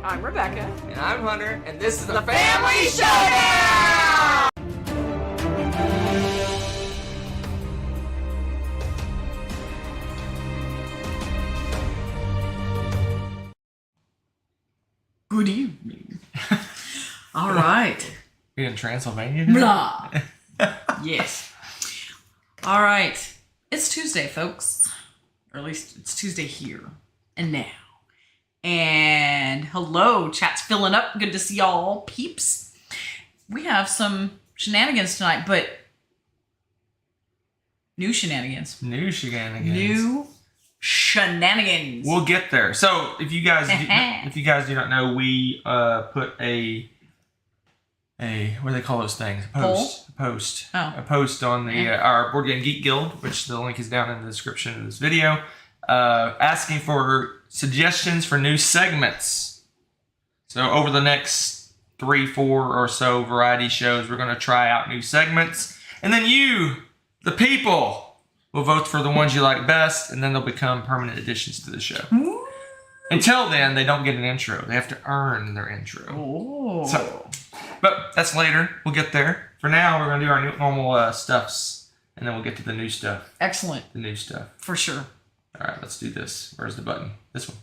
I'm Rebecca. And I'm Hunter, and this is The Family Showdown! Good evening. All right. You're in Transylvania? Blah. Yes. All right. It's Tuesday, folks. Or at least it's Tuesday here and now. And hello, chat's filling up. Good to see y'all, peeps. We have some shenanigans tonight, but new shenanigans. New shenanigans. New shenanigans. We'll get there. So, if you guys do not know, we put a what do they call those things? A post on the our Board Game Geek Guild, which the link is down in the description of this video, asking for suggestions for new segments. So over the next 3-4 or so variety shows, we're going to try out new segments, and then you, the people, will vote for the ones you like best, and then they'll become permanent additions to the show. Ooh. Until then, they don't get an intro. They have to earn their intro. Oh. So, but that's later. We'll get there. For now, we're going to do our normal stuffs, and then we'll get to the new stuff. Excellent. The new stuff. For sure. All right, let's do this. Where's the button? This one.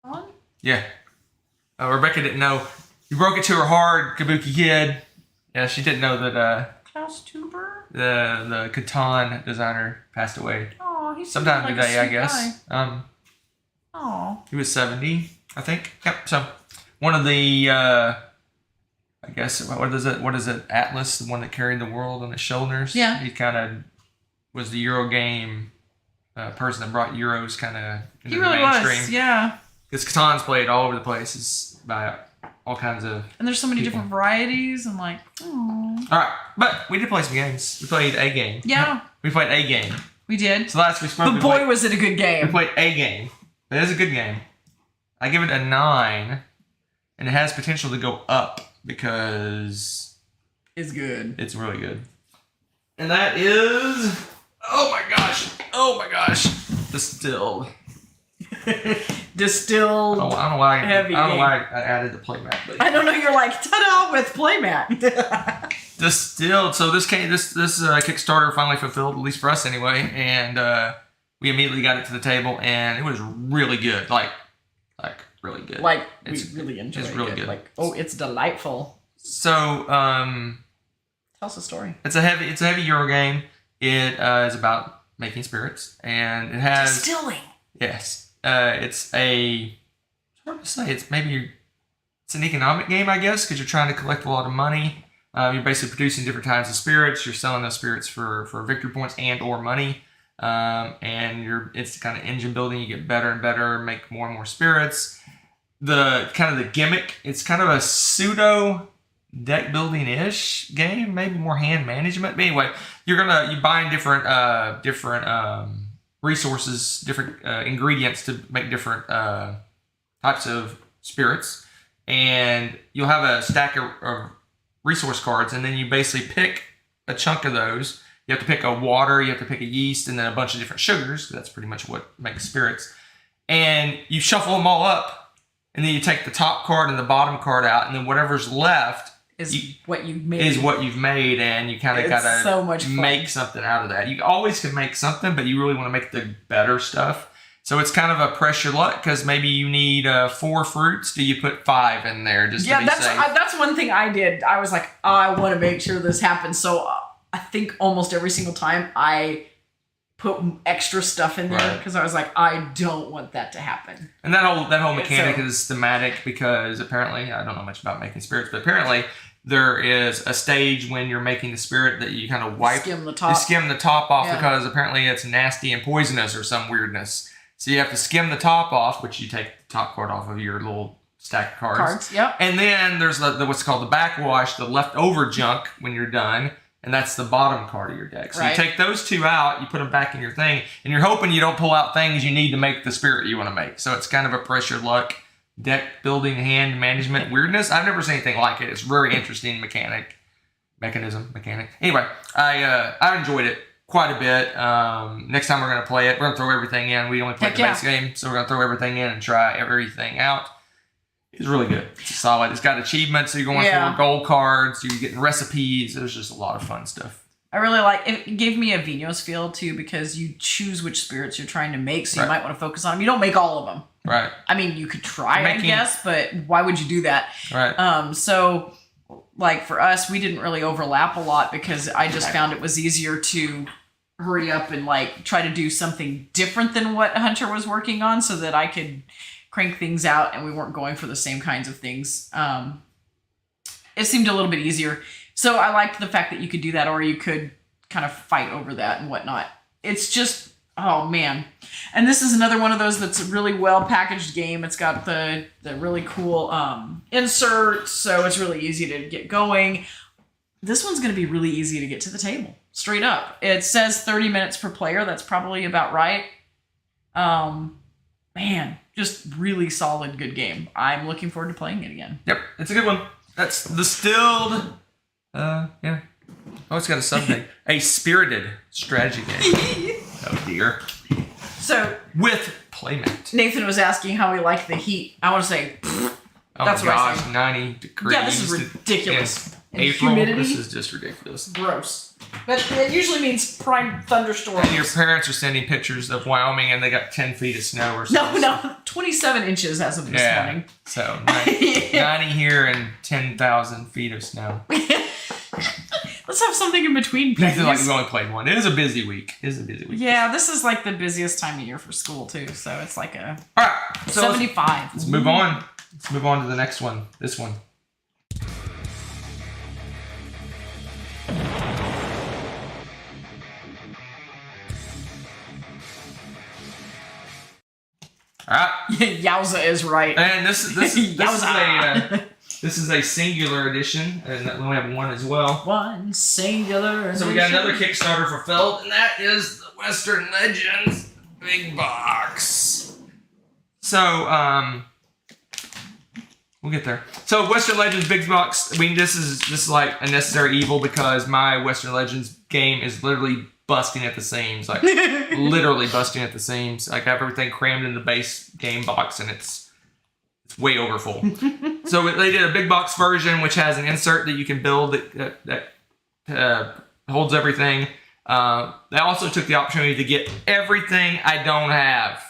On? Yeah. Rebecca didn't know. You broke it to her hard, Kabuki Kid. Yeah, she didn't know that Klaus Tuber? the Catan designer passed away. Oh, he's sometime like today, I guess. Oh. He was 70, I think. Yep. So one of the I guess what is it? Atlas, the one that carried the world on his shoulders. Yeah. He kind of was the Eurogame person that brought Euros kind of into the mainstream. Was, yeah. Because Catan's played all over the place. It's by all kinds of And there's so many people. different varieties and like, oh. All right, but we did play some games. We played a game. Yeah. We played a game. We did. So last we spoke. But boy, was it a good We game. played a game. It is a good game. I give it a 9, and it has potential to go up because It's good. it's really good. And that is, oh my gosh, distilled. Distilled. Oh, I don't know why. Heavy I don't know game. why I added the playmat. But I don't know. You're like, ta-da with playmat. distilled. So this Kickstarter finally fulfilled, at least for us anyway, and we immediately got it to the table, and it was really good. Like really good. Like It's- we really enjoyed it. it's really good. Like, oh, it's delightful. So Tell us a story. it's a heavy Euro game. It is about making spirits, and it has Distilling. yes. It's hard to say. It's an economic game, I guess, because you're trying to collect a lot of money. You're basically producing different kinds of spirits. You're selling those spirits for victory points and or money. And it's kind of engine building. You get better and better, make more and more spirits. The gimmick, it's kind of a pseudo deck building ish game, maybe more hand management. But anyway, you buying different resources, different ingredients to make different types of spirits, and you'll have a stack of resource cards, and then you basically pick a chunk of those. You have to pick a water, you have to pick a yeast, and then a bunch of different sugars. That's pretty much what makes spirits. And you shuffle them all up, and then you take the top card and the bottom card out, and then whatever's left Is what you've made. is what you've made, and you kind of gotta so much fun. make something out of that. You always can make something, but you really want to make the better stuff. So it's kind of a pressure luck, because maybe you need 4 fruits. Do you put 5 in there just to be safe? That's one thing I did. I was like, I want to make sure this happens. So I think almost every single time I put extra stuff in there because I was like, I don't want that to happen. And that whole mechanic is thematic, because apparently, I don't know much about making spirits, but apparently there is a stage when you're making the spirit that you kind of Skim the top. You skim the top off because apparently it's nasty and poisonous or some weirdness. So you have to skim the top off, which you take the top card off of your little stack of cards. Yep. And then there's what's called the backwash, the leftover junk when you're done. And that's the bottom card of your deck. So you take those 2 out, you put them back in your thing, and you're hoping you don't pull out things you need to make the spirit you want to make. So it's kind of a pressure luck deck building, hand management weirdness. I've never seen anything like it. It's a very interesting mechanic. mechanic. Anyway, I enjoyed it quite a bit. Next time we're going to play it, we're going to throw everything in. We only played the base game, so we're going to throw everything in and try everything out. It's really good. It's solid. It's got achievements. So you're going for gold cards. You're getting recipes. There's just a lot of fun stuff. I really like it. It gave me a Vinos feel too, because you choose which spirits you're trying to make, so you might want to focus on them. You don't make all of them. Right. I mean, you could try, I guess, but why would you do that? Right. So, like for us, we didn't really overlap a lot because I just found it was easier to hurry up and like try to do something different than what Hunter was working on, so that I could crank things out and we weren't going for the same kinds of things. It seemed a little bit easier. So I liked the fact that you could do that, or you could kind of fight over that and whatnot. It's just, oh man. And this is another one of those that's a really well packaged game. It's got the really cool insert, so it's really easy to get going. This one's going to be really easy to get to the table, straight up. It says 30 minutes per player. That's probably about right. Man, just really solid, good game. I'm looking forward to playing it again. Yep, it's a good one. That's Distilled. Yeah. Oh, it's got a subject. A spirited strategy game. Oh dear. So with playmate. Nathan was asking how we like the heat. I want to say, that's my what gosh, I say. 90 degrees. Yeah, this is ridiculous. April, humidity, this is just ridiculous. Gross. But it usually means prime thunderstorms. And your parents are sending pictures of Wyoming and they got 10 feet of snow or something. No, 27 inches as of this morning. So 90 here and 10,000 feet of snow. Let's have something in between, please. Like we only played one. It is a busy week. Yeah, this is like the busiest time of year for school too. So it's like a all right. So 75. Let's move on. Let's move on to the next one. This one. All right. Yowza is right. And this is a singular edition, and we only have one as well. One singular edition. So we got another Kickstarter for Felt, and that is the Western Legends Big Box. So we'll get there. So Western Legends Big Box. I mean, this is like a necessary evil because my Western Legends game is literally busting at the seams, like literally busting at the seams. Like I have everything crammed in the base game box, and it's way over full. So they did a big box version, which has an insert that you can build that holds everything. They also took the opportunity to get everything I don't have.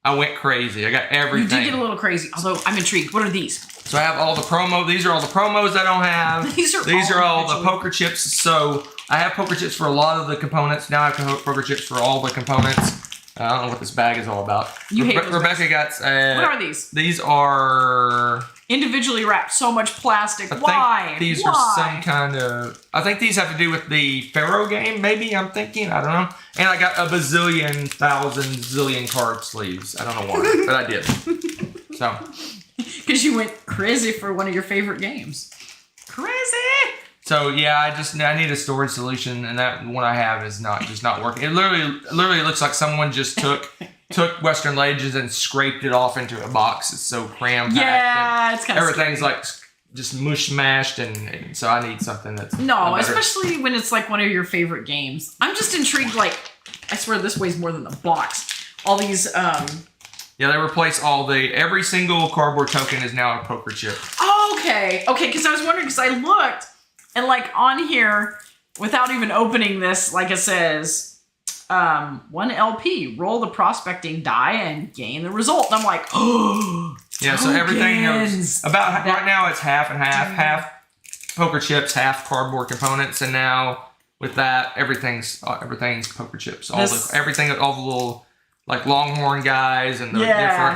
I went crazy. I got everything. You did get a little crazy, although I'm intrigued. What are these? So I have all the promo. These are all the promos I don't have. These are all the poker chips. So I have poker chips for a lot of the components. Now I have poker chips for all the components. I don't know what this bag is all about. Rebecca got... what are these? These are... individually wrapped. So much plastic. I think these are some kind of... I think these have to do with the Pharaoh game, maybe, I'm thinking. I don't know. And I got a bazillion, zillion card sleeves. I don't know why, but I did. So... because you went crazy for one of your favorite games. Crazy! So yeah, I need a storage solution, and that one I have is just not working. It literally looks like someone just took Western Legends and scraped it off into a box. It's so cram packed. Yeah, it's kind of everything's like just mush mashed, and so I need something that's especially when it's like one of your favorite games. I'm just intrigued. Like, I swear this weighs more than the box. All these. Yeah, they replace every single cardboard token is now a poker chip. Oh, okay, because I was wondering because I looked. And like on here, without even opening this, like it says, 1 LP, roll the prospecting die and gain the result. And I'm like, oh, yeah. So everything goes about right now. It's half and half poker chips, half cardboard components, and now with that, everything's poker chips. All the little like Longhorn guys and the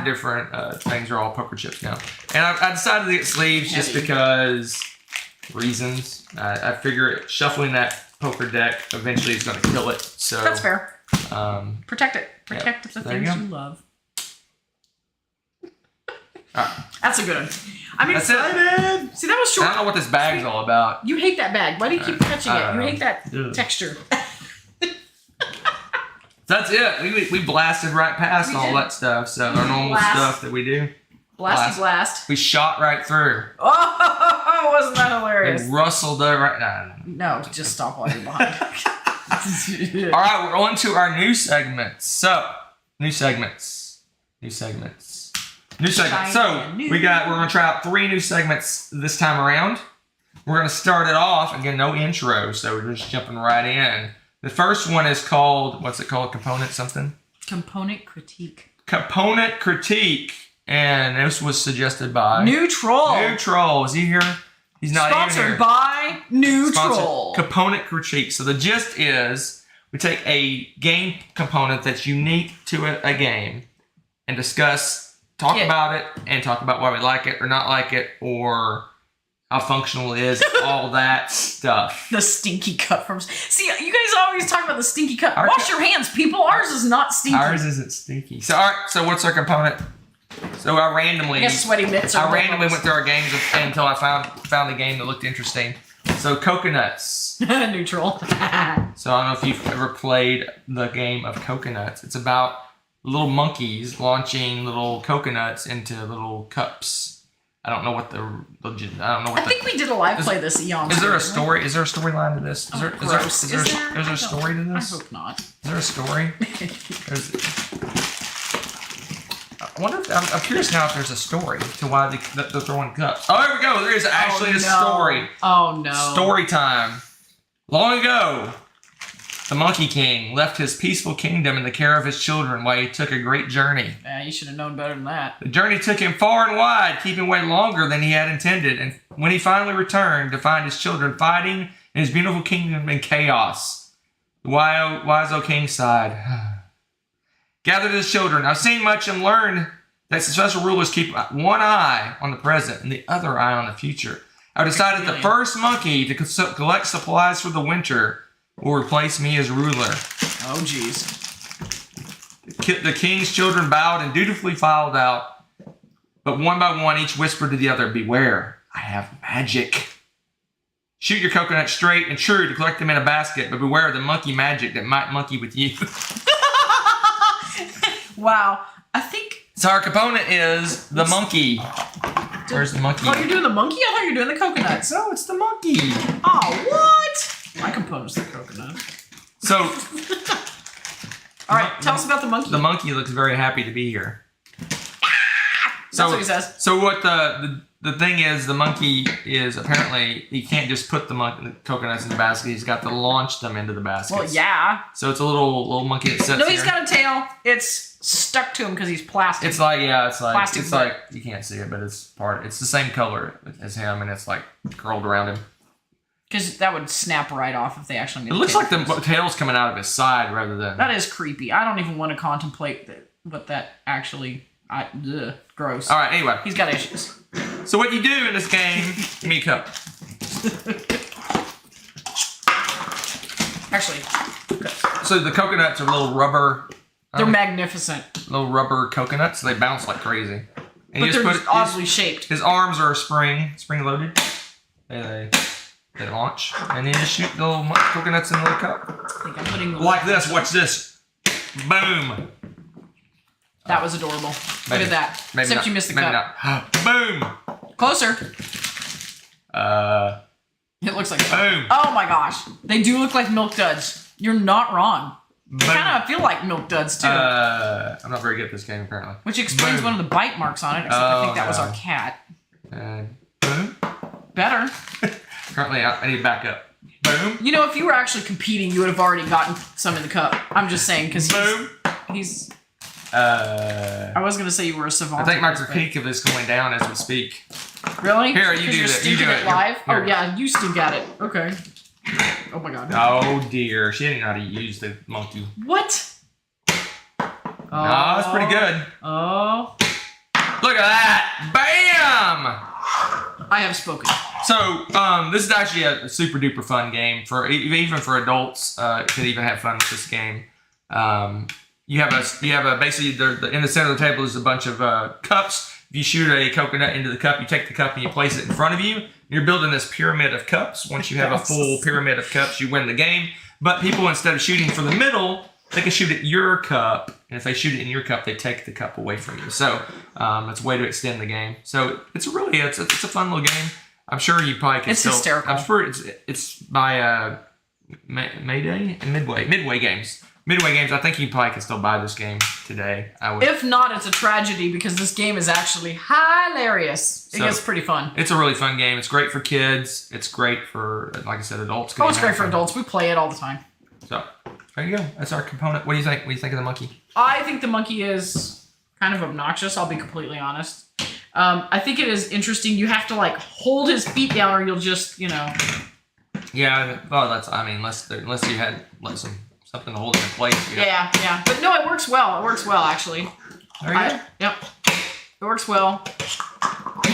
different things are all poker chips now. And I decided to get sleeves just because. Reasons. I figure shuffling that poker deck eventually is going to kill it. So that's fair. Protect it. Protect the things you love. That's a good one. I'm excited. See, that was short. I don't know what this bag's all about. You hate that bag. Why do you keep touching it? You hate that texture. That's it. We blasted right past all that stuff. So our normal stuff that we do. Blast. We shot right through. Oh! Oh, wasn't that hilarious? They rustled right now. No, just stop while you're behind. All right, we're on to our new segments. So, new segments. So, we're going to try out 3 new segments this time around. We're going to start it off. Again, no intro, so we're just jumping right in. The first one is called, what's it called? Component something? Component critique. And this was suggested by... Neutral. Is he here? He's not even here. Sponsored by Neutral. Component critique. So the gist is we take a game component that's unique to a game and talk about it, and talk about why we like it or not like it, or how functional it is, all that stuff. The stinky cup from... See, you guys always talk about the stinky cup. Wash your hands, people. Ours is not stinky. Ours isn't stinky. So, all right. So what's our component? So I guess sweaty mitts. I randomly went through our games until I found a game that looked interesting. So coconuts. Neutral. So I don't know if you've ever played the game of coconuts. It's about little monkeys launching little coconuts into little cups. I don't know what I think we did a live play this eons. Is there a story? Is there a storyline to this? Is there a story to this? I hope not. Is there a story? I wonder if I'm curious now if there's a story to why they're throwing cups. Oh, here we go. There is actually a story. Oh no. Story time. Long ago, the Monkey King left his peaceful kingdom in the care of his children while he took a great journey. Yeah, you should have known better than that. The journey took him far and wide, keeping away longer than he had intended. And when he finally returned to find his children fighting in his beautiful kingdom in chaos, the wise old king sighed. Gathered his children. I've seen much and learned that successful rulers keep one eye on the present and the other eye on the future. I decided the first monkey to collect supplies for the winter will replace me as ruler. Oh, jeez. The king's children bowed and dutifully filed out, but one by one each whispered to the other, beware, I have magic. Shoot your coconut straight and true to collect them in a basket, but beware of the monkey magic that might monkey with you. Wow. I think... So our component is the monkey. Where's the monkey? Oh, you're doing the monkey? I thought you were doing the coconuts. No, it's the monkey. Oh, what? My component's the coconut. So... All right, tell us about the monkey. The monkey looks very happy to be here. That's what he says. So what the thing is, the monkey is apparently, he can't just put the coconuts in the basket. He's got to launch them into the basket. Well, yeah. So it's a little monkey that sits No, he's got a tail. It's stuck to him because he's plastic. It's like Plastic like you can't see it, but it's the same color as him, and it's like curled around him. Because that would snap right off if they actually made it. Looks like the tail's coming out of his side rather than... That is creepy. I don't even want to contemplate what that actually... gross. All right, anyway. He's got issues. So what you do in this game... Give me a cup. Actually. So the coconuts are little rubber... They're magnificent. Little rubber coconuts. They bounce like crazy. And but they're oddly shaped. His arms are spring-loaded. They launch, and then you shoot the little coconuts in the little cup. I think I'm putting like this. Watch this. Boom. That was adorable. Look at that. Except you missed the cup. Not. Boom. Closer. It looks like boom. Oh my gosh. They do look like Milk Duds. You're not wrong. Boom. Kind of feel like Milk Duds too. I'm not very good at this game apparently. Which explains one of the bite marks on it. Except I think that was our cat. Boom. Better. Currently, I need to back up. Boom. You know, if you were actually competing, you would have already gotten some in the cup. I'm just saying, because he's... I was going to say you were a savant. I think my critique of this going down as we speak. Really? Here, you do that. You do it live? Here. Oh, yeah, you still got it. Okay. Oh, my God. Oh, dear. She didn't know how to use the monkey. What? No, it's pretty good. Oh. Look at that. Bam! I have spoken. So, this is actually a super duper fun game even for adults. Could even have fun with this game. You have basically in the center of the table is a bunch of cups. If you shoot a coconut into the cup, you take the cup and you place it in front of you. You're building this pyramid of cups. Once you have a full pyramid of cups, you win the game. But people, instead of shooting for the middle, they can shoot at your cup. And if they shoot it in your cup, they take the cup away from you. So it's a way to extend the game. So it's a fun little game. I'm sure you probably can. It's hysterical. I'm sure it's by Mayday and Midway Games. Midway Games. I think you probably can still buy this game today. If not, it's a tragedy because this game is actually hilarious. It gets pretty fun. It's a really fun game. It's great for kids. It's great for, like I said, adults. Oh, it's great for adults. We play it all the time. So there you go. That's our component. What do you think? What do you think of the monkey? I think the monkey is kind of obnoxious. I'll be completely honest. I think it is interesting. You have to like hold his feet down, or you'll just, Yeah. Well, unless you had something to hold it in place. Yeah. But no, it works well. It works well, actually. There you go. Yep. It works well.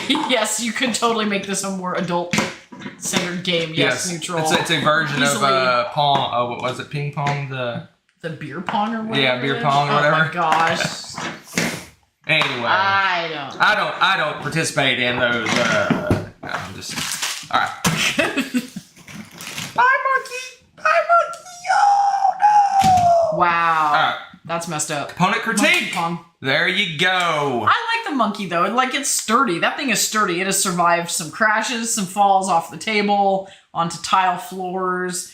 Yes, you could totally make this a more adult-centered game. Yes, neutral. It's a version of Pong. What was it? Ping pong. The beer pong or whatever. Yeah, beer pong or whatever. Oh my gosh. Anyway, I don't participate in those. I'm just all right. Bye, monkey. Bye, monkey. Oh no! Wow. All right. That's messed up. Component critique. There you go. I like the monkey though. Like, it's sturdy. That thing is sturdy. It has survived some crashes, some falls off the table, onto tile floors,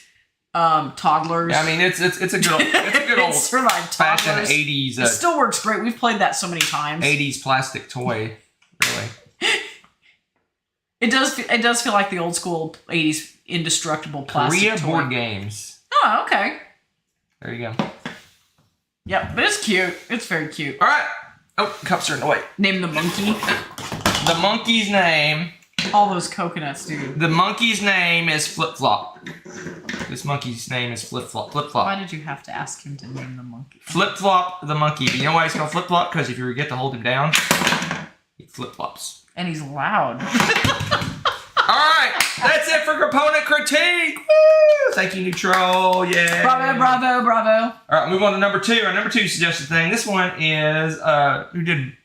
toddlers. Yeah, I mean it's a good old fashioned 80s. It still works great. We've played that so many times. 80s plastic toy, really. It does feel like the old school 80s indestructible plastic Korea toy. board games. Oh, okay. There you go. Yep, but it's cute. It's very cute. All right. Oh, cups are in the way. Name the monkey. The monkey's name. All those coconuts, dude. The monkey's name is Flip Flop. This monkey's name is Flip Flop. Flip Flop. Why did you have to ask him to name the monkey? Flip Flop the monkey. Do you know why he's called Flip Flop? Because if you forget to hold him down, he flip flops. And he's loud. All right, that's it for component critique. Woo! Thank you, Neutral. Yeah. Bravo. All right, move on to number 2. Our number 2 suggested thing. This one is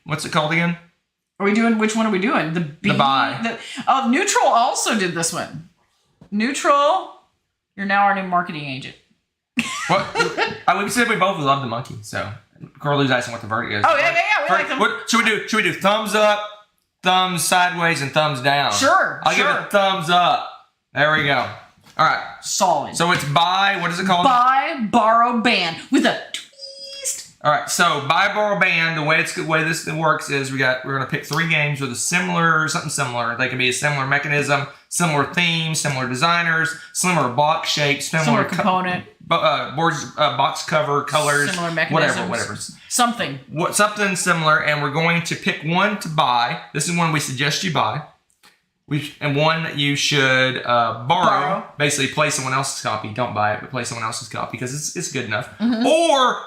what's it called again? Which one are we doing? The buy. Neutral also did this one. Neutral, you're now our new marketing agent. What? We said we both love the monkey, so Corley's asking what the verdict is. Oh yeah, we like them. What should we do? Should we do thumbs up, thumbs sideways, and thumbs down? Sure. I'll give it a thumbs up. There we go. All right. Solid. So it's buy. What is it called? Buy, borrow, ban with a twist. All right. So buy, borrow, ban. The way this works is we're gonna pick 3 games with something similar. They can be a similar mechanism, similar theme, similar designers, similar box shape, similar component. Boards, box cover, colors, similar mechanisms, whatever. Something similar, and we're going to pick one to buy. This is one we suggest you buy. And one that you should borrow. Basically, play someone else's copy. Don't buy it, but play someone else's copy because it's good enough. Mm-hmm. Or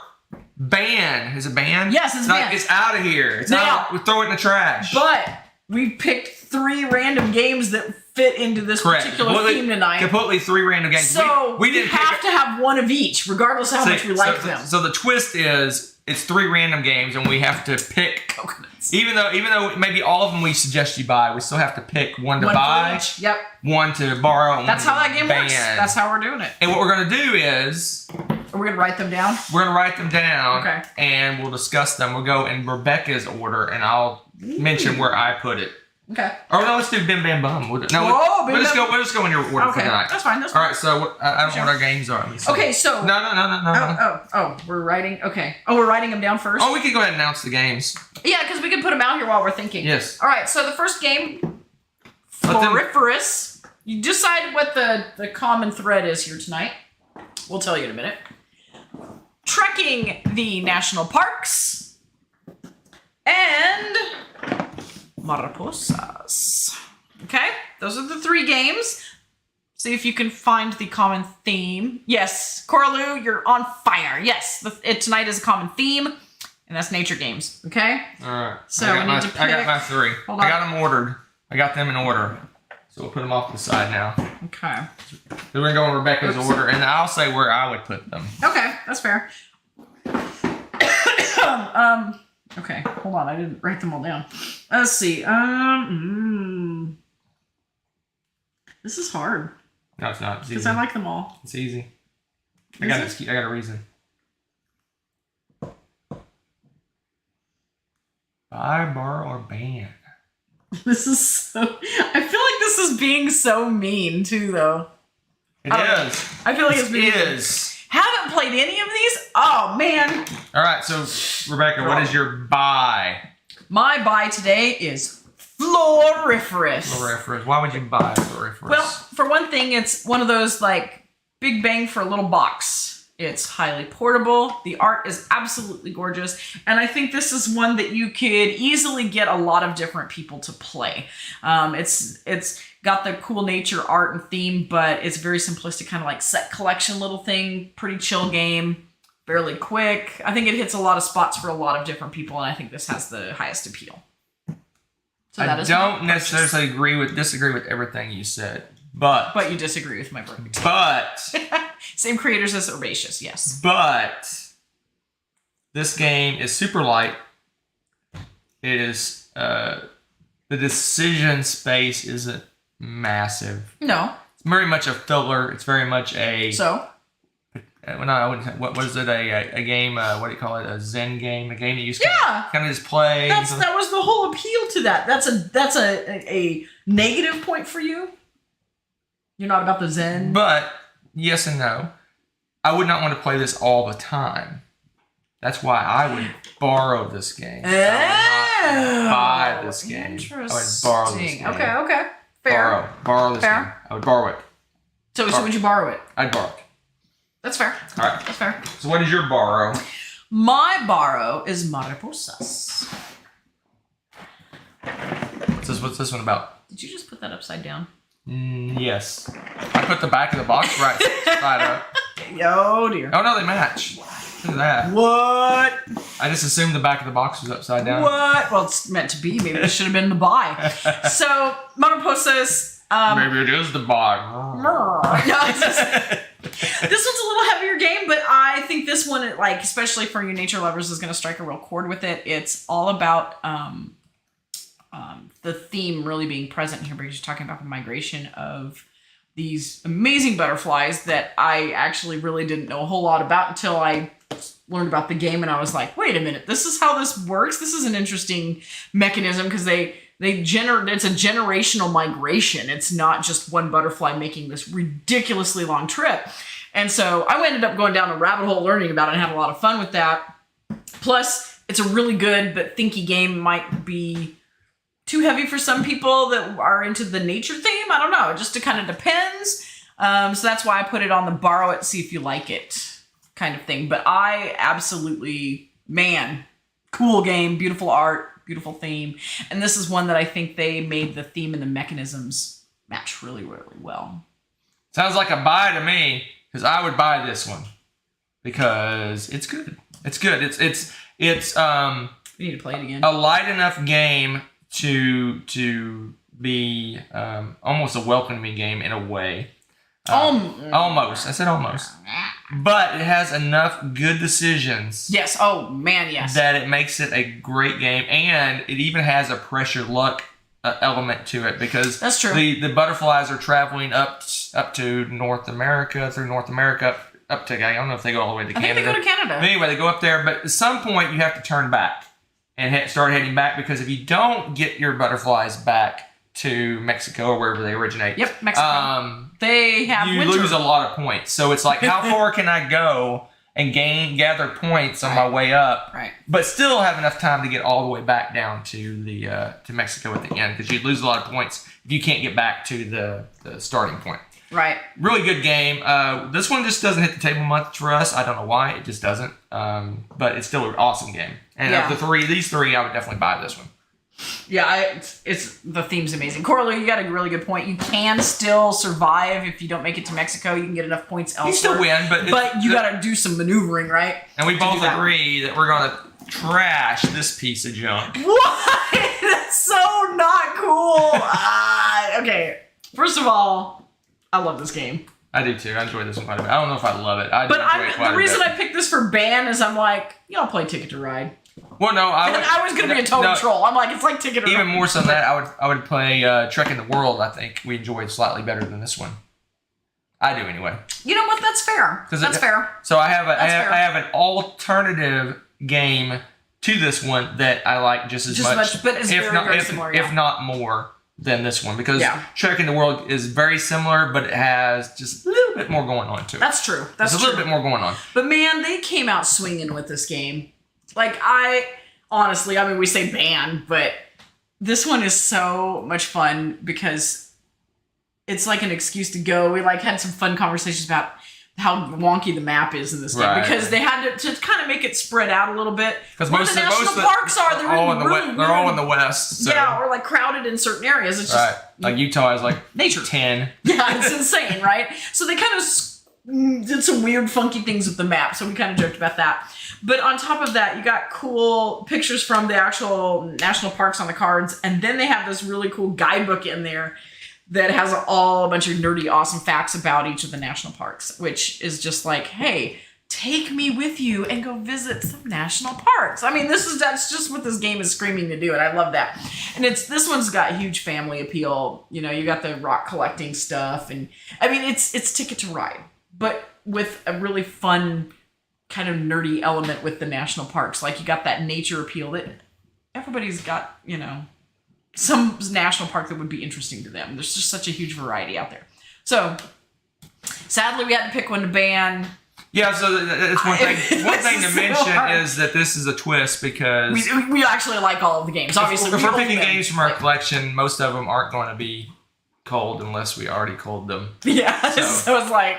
ban. Is it ban? Yes, it's ban. It's out of here. It's out. We throw it in the trash. But we picked 3 random games that fit into this particular theme tonight. Completely 3 random games. So we have to have one of each, regardless of how much we like them. So the twist is it's 3 random games, and we have to pick coconuts. Even though maybe all of them we suggest you buy, we still have to pick one to buy. Yep. One to borrow. And that's how that game works. That's how we're doing it. And what we're gonna do is we're gonna write them down. We're gonna write them down. Okay. And we'll discuss them. We'll go in Rebecca's order, and I'll mention where I put it. Okay. Or no, let's do Bim Bam Bum. We'll just go in your order for tonight. That's fine. All right. So I don't know what our games are. Okay. So. No. Oh, we're writing. Okay. Oh, we're writing them down first. Oh, we could go ahead and announce the games. Yeah, because we can put them out here while we're thinking. Yes. All right. So the first game, Floriferous. You decide what the common thread is here tonight. We'll tell you in a minute. Trekking the national parks and Mariposas. Okay, those are the 3 games. See if you can find the common theme. Yes, Coraloo, you're on fire. Yes, tonight is a common theme, and that's nature games. Okay. All right. So I got my 3. Hold on. I got them ordered. I got them in order. So we'll put them off to the side now. Okay. We're gonna go in Rebecca's order, and I'll say where I would put them. Okay, that's fair. Okay, hold on. I didn't write them all down. Let's see. This is hard. No, it's not. Because I like them all. It's easy. I got a reason. Buy, borrow, or ban. This is so... I feel like this is being so mean, too, though. It is. I feel like it's being... It is. Haven't played any of these? Oh, man. All right, so, Rebecca, what is your buy? My buy today is Floriferous. Floriferous. Why would you buy Floriferous? Well, for one thing, it's one of those, like, big bang for a little box. It's highly portable. The art is absolutely gorgeous. And I think this is one that you could easily get a lot of different people to play. It's got the cool nature art and theme, but it's very simplistic, kind of like set collection little thing. Pretty chill game. Fairly quick. I think it hits a lot of spots for a lot of different people, and I think this has the highest appeal. So I don't necessarily disagree with everything you said. But you disagree with my verdict. But same creators as Herbaceous, yes. But this game is super light. It is the decision space isn't massive. No. It's very much a filler. It's very much a well, no, I wouldn't say, what is it? A game? What do you call it? A Zen game? A game that you kind of just play. That was the whole appeal to that. That's a negative point for you. You're not about the Zen? But, yes and no. I would not want to play this all the time. That's why I would borrow this game. I would not buy this game. Interesting. I would borrow this game. Okay. Fair. Borrow this game. I would borrow it. So would you borrow it? I'd borrow it. That's fair. All right. That's fair. So what is your borrow? My borrow is Mariposas. What's this one about? Did you just put that upside down? Yes. I put the back of the box right side up. Oh dear. Oh no, they match. Look at that. What? I just assumed the back of the box was upside down. What? Well, it's meant to be. Maybe this should have been the buy. So, Mariposas. Maybe it is the buy. This one's a little heavier game, but I think this one, like, especially for you nature lovers, is going to strike a real chord with it. It's all about the theme really being present here, because you're talking about the migration of these amazing butterflies that I actually really didn't know a whole lot about until I learned about the game, and I was like, wait a minute, this is how this works? This is an interesting mechanism, because it's a generational migration. It's not just one butterfly making this ridiculously long trip. And so I ended up going down a rabbit hole learning about it and had a lot of fun with that. Plus, it's a really good but thinky game. Might be too heavy for some people that are into the nature theme. I don't know. It just kind of depends. So that's why I put it on the borrow it, see if you like it kind of thing. But I absolutely, cool game, beautiful art, beautiful theme. And this is one that I think they made the theme and the mechanisms match really, really well. Sounds like a buy to me, because I would buy this one because it's good. It's good. It's you need to play it again. A light enough game to be almost a welcoming game in a way. Almost. I said almost. But it has enough good decisions. Yes. Oh, man, yes. That it makes it a great game. And it even has a pressure luck element to it, because that's true. The butterflies are traveling up to North America, through North America, up to, I don't know if they go all the way to Canada. I think they go to Canada. But anyway, they go up there. But at some point, you have to turn back and start heading back, because if you don't get your butterflies back to Mexico or wherever they originate, Mexico. They have you winter. lose a lot of points. So it's like, how far can I go and gather points on my way up, but still have enough time to get all the way back down to the to Mexico at the end, because you lose a lot of points if you can't get back to the starting point. Right. Really good game. This one just doesn't hit the table much for us. I don't know why. It just doesn't. But it's still an awesome game. And of these three, I would definitely buy this one. Yeah, it's the theme's amazing. Coralie, you got a really good point. You can still survive if you don't make it to Mexico. You can get enough points elsewhere. You still win, but you got to do some maneuvering, right? And we both agree that we're going to trash this piece of junk. What? That's so not cool. Okay, first of all, I love this game. I do too. I enjoy this one quite a bit. I don't know if I love it. The reason I picked this for ban is I'm like, I'll play Ticket to Ride. Well, no, I was going to be a total troll. I'm like, it's like Ticket to Ride. Even more so than that, I would play Trek in the World. I think we enjoyed slightly better than this one. I do anyway. You know what? That's fair. That's fair. So I have an alternative game to this one that I like just as much. But it's very similar, if not more than this one, because Trek in the World is very similar, but it has just a little bit more going on to it. That's true. There's a little bit more going on. But man, they came out swinging with this game. Like, honestly, I mean, we say ban, but this one is so much fun because it's like an excuse to go. We like had some fun conversations about how wonky the map is in this game because they had to kind of make it spread out a little bit. Because most of the national parks are they're all in the west. So. Yeah, or like crowded in certain areas. It's just like Utah is like nature 10. Yeah, it's insane, right? So they kind of did some weird, funky things with the map. So we kind of joked about that. But on top of that, you got cool pictures from the actual national parks on the cards, and then they have this really cool guidebook in there that has a bunch of nerdy, awesome facts about each of the national parks, which is just like, hey, take me with you and go visit some national parks. I mean, that's just what this game is screaming to do, and I love that. And this one's got huge family appeal. You know, you got the rock collecting stuff, and I mean, it's Ticket to Ride, but with a really fun kind of nerdy element with the national parks. Like, you got that nature appeal that everybody's got, you know, some national park that would be interesting to them. There's just such a huge variety out there. So, sadly, we had to pick one to ban. Yeah, so that's one thing. One thing to mention is that this is a twist because we actually like all of the games. Obviously, if we're picking games from our collection, most of them aren't going to be cold unless we already cold them. Yeah, so it's like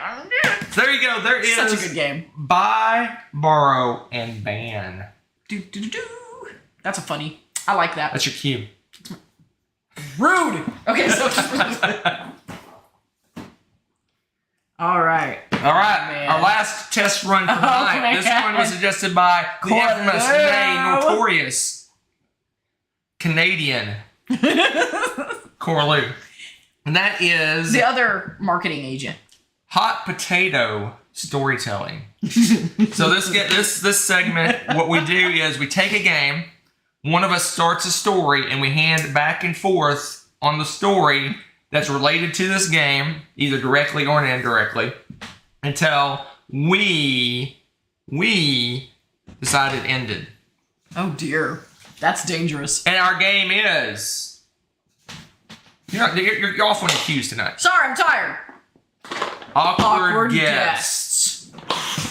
there you go. There is such a good game. Buy, borrow, and ban. That's a funny. I like that. That's your cue. Rude. Okay, so all right. Man. Our last test run for tonight. This one was suggested by the infamous, notorious Canadian Corlew. And that is the other marketing agent. Hot potato storytelling. So this segment, what we do is we take a game. One of us starts a story, and we hand back and forth on the story that's related to this game, either directly or indirectly, until we decide it ended. Oh dear, that's dangerous. And our game is you're off on your cues tonight. Sorry, I'm tired. Awkward guests.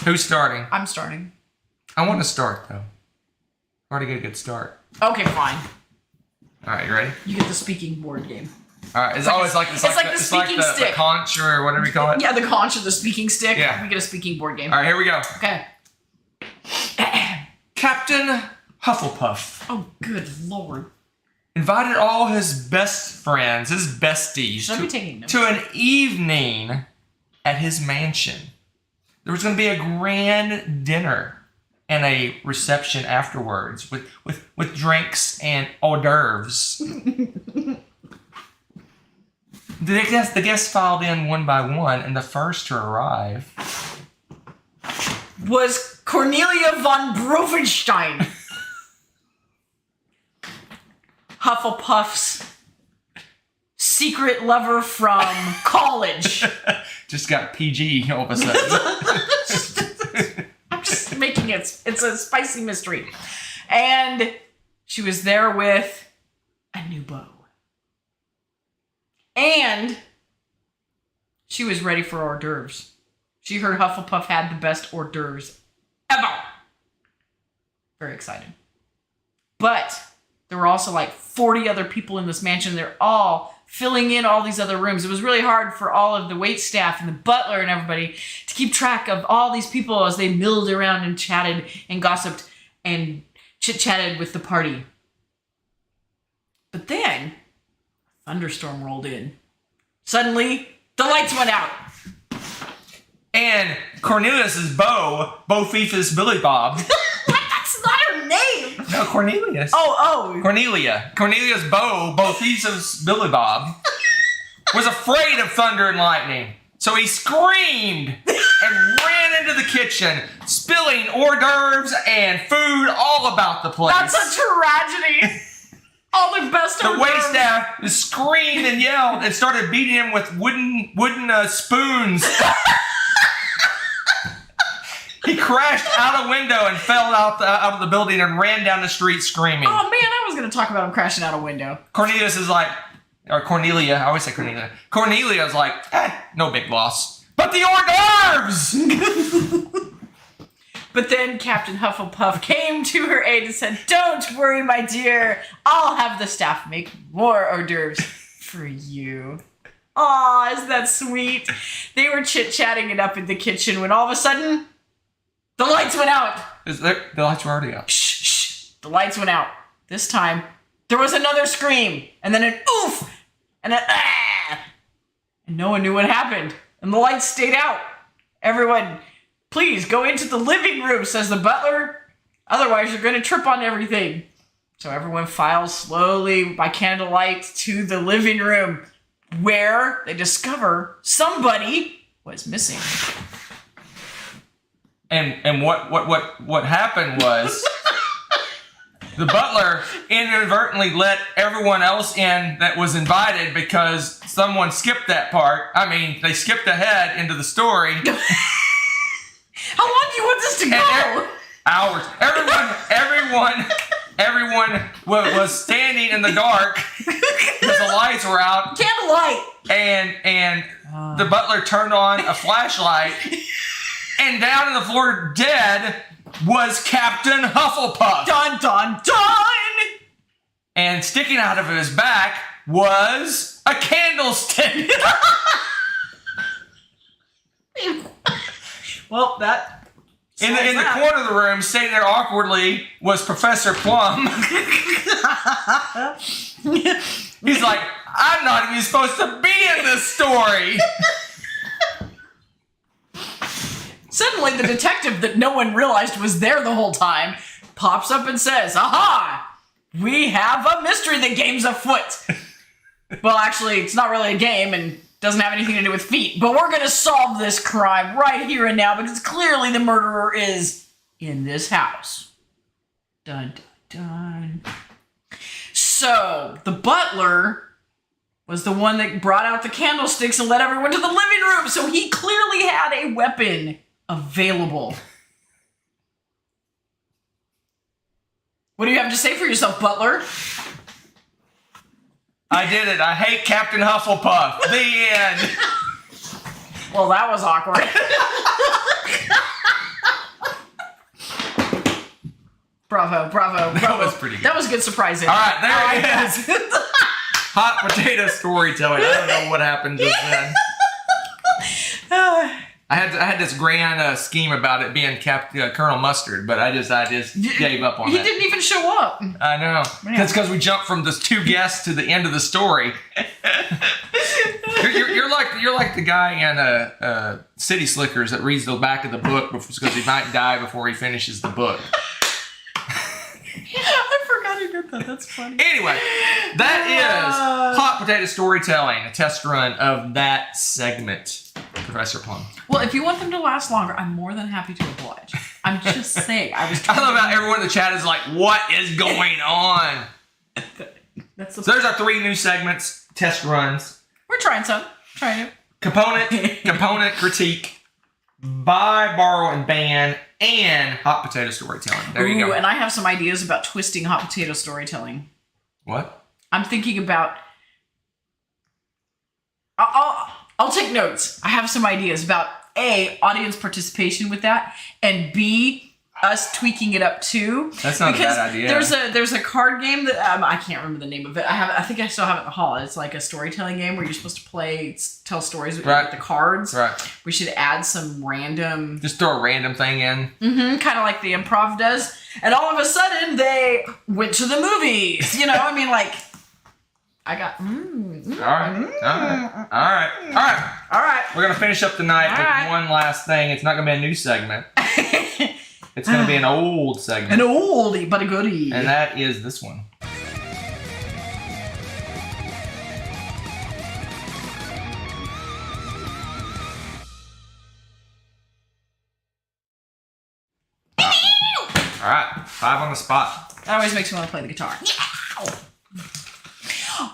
Who's starting? I'm starting. I want to start though. Already get a good start. Okay, fine. All right, you ready? You get the speaking board game. All right, it's like the speaking stick, the conch or whatever you call it. Yeah, the conch or the speaking stick. Yeah, we get a speaking board game. All right, here we go. Okay. Captain Hufflepuff. Oh, good lord! Invited all his best friends, his besties, to an evening at his mansion. There was going to be a grand dinner and a reception afterwards with drinks and hors d'oeuvres. The guests filed in one by one, and the first to arrive was Cornelia von Brovenstein, Hufflepuff's secret lover from college. Just got PG all of a sudden. I'm just making it. It's a spicy mystery. And she was there with a new beau. And she was ready for hors d'oeuvres. She heard Hufflepuff had the best hors d'oeuvres ever. Very excited. But there were also like 40 other people in this mansion. They're all filling in all these other rooms. It was really hard for all of the wait staff and the butler and everybody to keep track of all these people as they milled around and chatted and gossiped and chit-chatted with the party. But then a thunderstorm rolled in. Suddenly, the lights went out. And Cornelius's beau, Bo-Fifus Billy Bob. That's not her name. No, Cornelius. Oh. Cornelia. Cornelia's beau, Bo-Fifus Billy Bob, was afraid of thunder and lightning. So he screamed and ran into the kitchen, spilling hors d'oeuvres and food all about the place. That's a tragedy. All the best hors d'oeuvres. The waitstaff screamed and yelled and started beating him with wooden spoons. He crashed out a window and fell out of the building and ran down the street screaming. Oh, man, I was going to talk about him crashing out a window. Cornelius is like, or Cornelia, I always say Cornelia. Cornelia is like, no big loss. But the hors d'oeuvres! But then Captain Hufflepuff came to her aid and said, "Don't worry, my dear. I'll have the staff make more hors d'oeuvres for you." Aw, isn't that sweet? They were chit-chatting it up in the kitchen when all of a sudden, the lights went out. The lights were already out. Shh, shh. The lights went out. This time, there was another scream, and then an oof, and an ah. And no one knew what happened. And the lights stayed out. Everyone, "Please go into the living room," says the butler. "Otherwise, you're going to trip on everything." So everyone files slowly by candlelight to the living room, where they discover somebody was missing. And what happened was the butler inadvertently let everyone else in that was invited because someone skipped that part. I mean, they skipped ahead into the story. How long do you want this to go? Hours. Everyone was standing in the dark because the lights were out. Candlelight. And the butler turned on a flashlight, and down on the floor dead was Captain Hufflepuff. Dun, dun, dun! And sticking out of his back was a candlestick. Well, that... In the corner of the room, sitting there awkwardly, was Professor Plum. He's like, "I'm not even supposed to be in this story." Suddenly, the detective that no one realized was there the whole time pops up and says, "Aha! We have a mystery. The game's afoot." Well, actually, it's not really a game and doesn't have anything to do with feet, but we're going to solve this crime right here and now because clearly the murderer is in this house. Dun, dun, dun. So, the butler was the one that brought out the candlesticks and led everyone to the living room, so he clearly had a weapon available. What do you have to say for yourself, butler? I did it. I hate Captain Hufflepuff. The end. Well, that was awkward. Bravo, bravo, bravo. That was pretty good. That was good surprising. All right, there it is. Hot potato storytelling. I don't know what happened just then. I had this grand scheme about it being Colonel Mustard, but I just gave up on He that. didn't even show up. I know. That's because we jumped from the two guests to the end of the story. You're like the guy in City Slickers that reads the back of the book because he might die before he finishes the book. I forgot he did that. That's funny. Anyway, that is Hot Potato Storytelling, a test run of that segment, Professor Plum. Well, if you want them to last longer, I'm more than happy to oblige. I'm just saying. I love how everyone in the chat is like, "What is going on?" So there's our 3 new segments, test runs. We're trying some. Trying it. Component critique, buy, borrow, and ban, and hot potato storytelling. There you go. And I have some ideas about twisting hot potato storytelling. What? I'm thinking about... I'll take notes. I have some ideas about A, audience participation with that, and B, us tweaking it up too. That's not a bad idea. There's a card game that I can't remember the name of it. I think I still have it in the hall. It's like a storytelling game where you're supposed to tell stories with the cards. Right. We should add some random. Just throw a random thing in. Mm-hmm. Kind of like the improv does. And all of a sudden they went to the movies. You know, I mean, like. I got. All right. We're gonna finish up the night with one last thing. It's not gonna be a new segment. It's gonna be an old segment. An oldie but a goodie. And that is this one. All right, 5 on the spot. That always makes me want to play the guitar.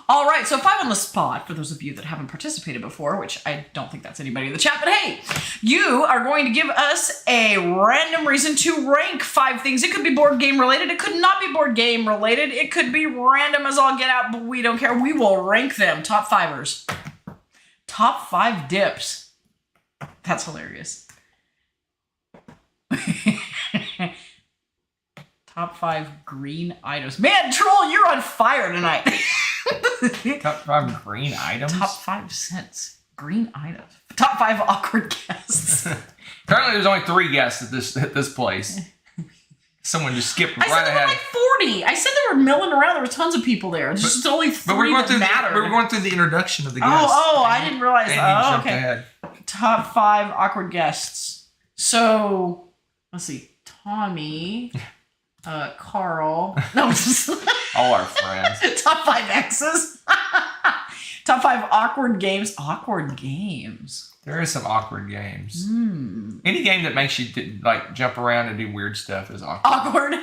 All right, so 5 on the spot, for those of you that haven't participated before, which I don't think that's anybody in the chat, but hey, you are going to give us a random reason to rank 5 things. It could be board game related. It could not be board game related. It could be random as all get out, but we don't care. We will rank them. Top 5ers. Top 5 dips. That's hilarious. Top 5 green items. Man, Troll, you're on fire tonight. Top 5 green items? Top 5 cents. Green items. Top 5 awkward guests. Apparently there's only 3 guests at this place. Someone just skipped right ahead. I said there were like 40. I said they were milling around. There were tons of people there. It's just only 3 that mattered. We were going through the introduction of the guests. Oh, I didn't realize that. Oh, okay. Ahead. Top 5 awkward guests. So, let's see. Tommy... Carl. No, all our friends. Top 5 exes. Top 5 awkward games. Awkward games. There is some awkward games. Any game that makes you like jump around and do weird stuff is awkward. Awkward.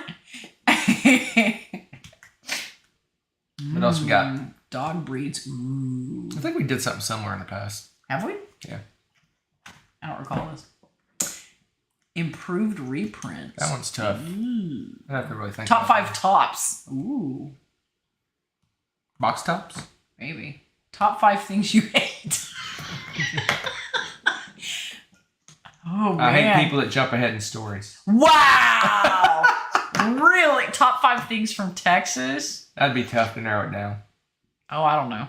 What else we got? Dog breeds. Ooh. I think we did something similar in the past. Have we? Yeah. I don't recall this. Improved reprints. That one's tough. I have to really think. Top 5 tops. Ooh. Box tops? Maybe. Top 5 things you hate. Oh, man. I hate people that jump ahead in stories. Wow. Really? Top 5 things from Texas? That'd be tough to narrow it down. Oh, I don't know.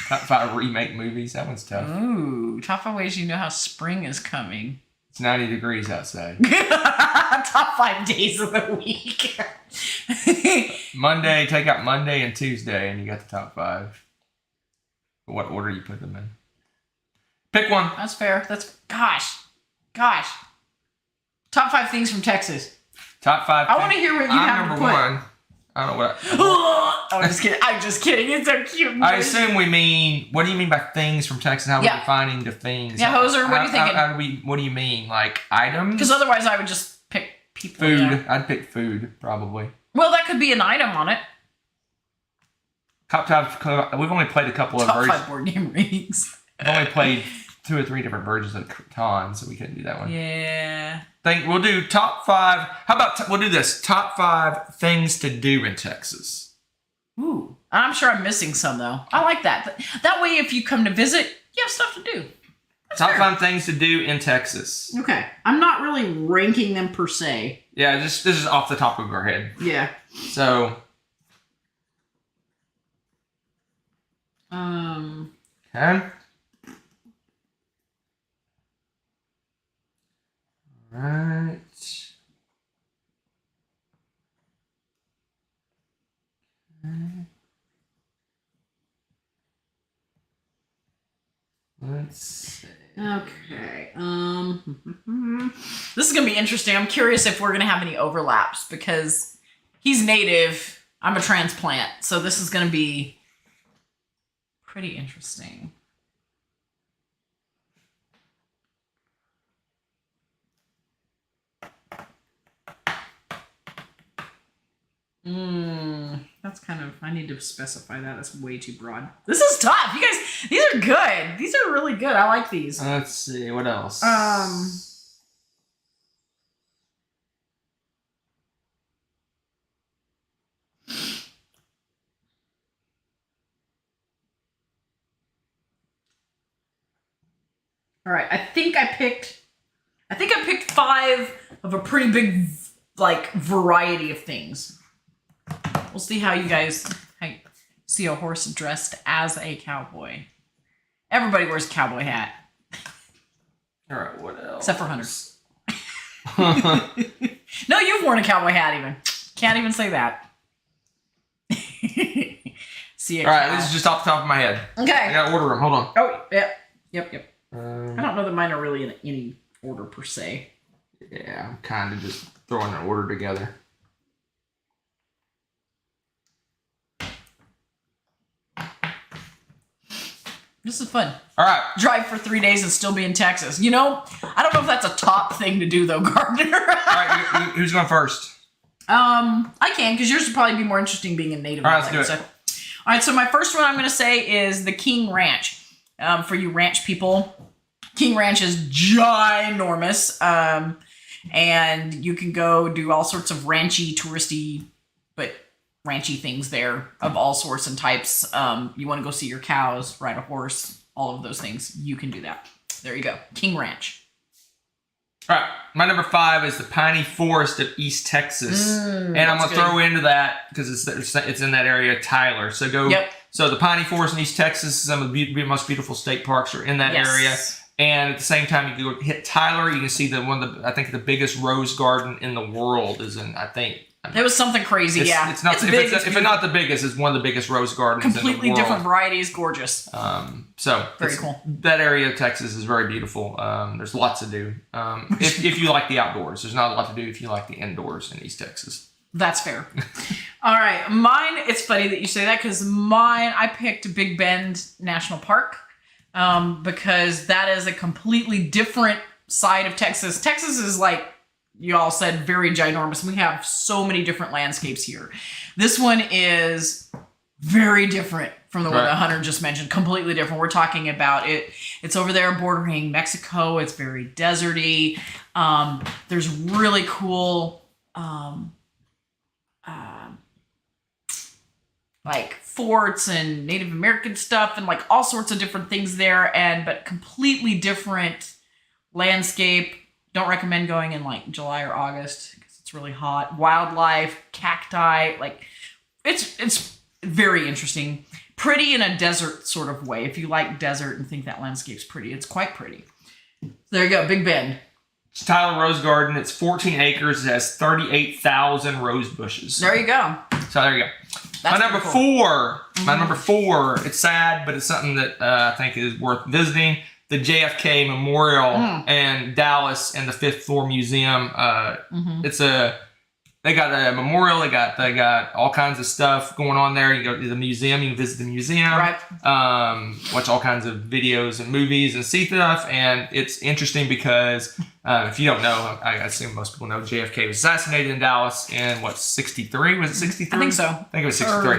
Top 5 remake movies. That one's tough. Ooh. Top 5 ways you know how spring is coming. It's 90 degrees outside. Top 5 days of the week. Monday, take out Monday and Tuesday, and you got the top 5. What order you put them in? Pick one. That's fair. That's gosh. Top 5 things from Texas. Top 5. I want to hear what you have to put. Number 1. I don't know what. I'm just kidding. It's so cute. I assume we mean. What do you mean by things from Texas? How are we defining the things? Yeah, Hoser. What are you thinking? What do you mean? Like items? Because otherwise, I would just pick people. Food. Yeah. I'd pick food probably. Well, that could be an item on it. Top 5. We've only played a couple of versions. Top 5 board game ratings. We've only played 2 or 3 different versions of Catan, so we couldn't do that one. Yeah. We'll do top 5. How about we'll do this? Top 5 things to do in Texas. Ooh. I'm sure I'm missing some, though. I like that. That way, if you come to visit, you have stuff to do. That's top fair. 5 things to do in Texas. Okay. I'm not really ranking them per se. Yeah, this is off the top of our head. Yeah. So. Okay. Right. Let's see. Okay. This is gonna be interesting. I'm curious if we're gonna have any overlaps because he's native. I'm a transplant, so this is gonna be pretty interesting. That's kind of, I need to specify that. That's way too broad. This is tough. You guys, these are good. These are really good. I like these. Let's see. What else? All right. I think I picked 5 of a pretty big, like, variety of things. We'll see how you guys see a horse dressed as a cowboy. Everybody wears a cowboy hat. All right, what else? Except for Hunter. No, you've worn a cowboy hat even. Can't even say that. See a All right, cow. this is just off the top of my head. Okay. I gotta order them. Hold on. Oh, yep. I don't know that mine are really in any order per se. Yeah, I'm kind of just throwing an order together. This is fun. All right. Drive for 3 days and still be in Texas. You know, I don't know if that's a top thing to do, though, Gardner. All right, who's going first? I can, because yours would probably be more interesting being a native. All right, let's do it. All right, so my first one I'm going to say is the King Ranch. For you ranch people, King Ranch is ginormous. And you can go do all sorts of ranchy, touristy, but ranchy things there of all sorts and types. You want to go see your cows, ride a horse, all of those things. You can do that. There you go. King Ranch. All right, my number 5 is the Piney Forest of East Texas, and I'm gonna throw into that because it's in that area, Tyler. So go. Yep. So the Piney Forest in East Texas, some of the most beautiful state parks are in that area, and at the same time, you can go hit Tyler. You can see I think the biggest rose garden in the world is in. It was something crazy, It's not. If it's not the biggest, it's one of the biggest rose gardens. Completely in the world. Different varieties, gorgeous. So very cool. That area of Texas is very beautiful. There's lots to do. If you like the outdoors, there's not a lot to do if you like the indoors in East Texas. That's fair. All right, mine. It's funny that you say that because I picked Big Bend National Park because that is a completely different side of Texas. Texas is like, you all said, very ginormous. We have so many different landscapes here. This one is very different from the one that Hunter just mentioned. Completely different. We're talking about it. It's over there bordering Mexico. It's very deserty. There's really cool like forts and Native American stuff and like all sorts of different things there, but completely different landscape. Don't recommend going in like July or August because it's really hot. Wildlife, cacti, like it's very interesting. Pretty in a desert sort of way. If you like desert and think that landscape's pretty, it's quite pretty. There you go, Big Bend. It's Tyler Rose Garden. It's 14 acres. It has 38,000 rose bushes. There you go. So there you go. That's my number cool. 4. My number 4. It's sad, but it's something that I think is worth visiting. The JFK Memorial in Dallas and the Fifth Floor Museum. They got a memorial. They got all kinds of stuff going on there. You go to the museum. You can visit the museum. Right. Watch all kinds of videos and movies and see stuff. And it's interesting because if you don't know, I assume most people know JFK was assassinated in Dallas in 63? Was it 63? I think so. I think it was 63.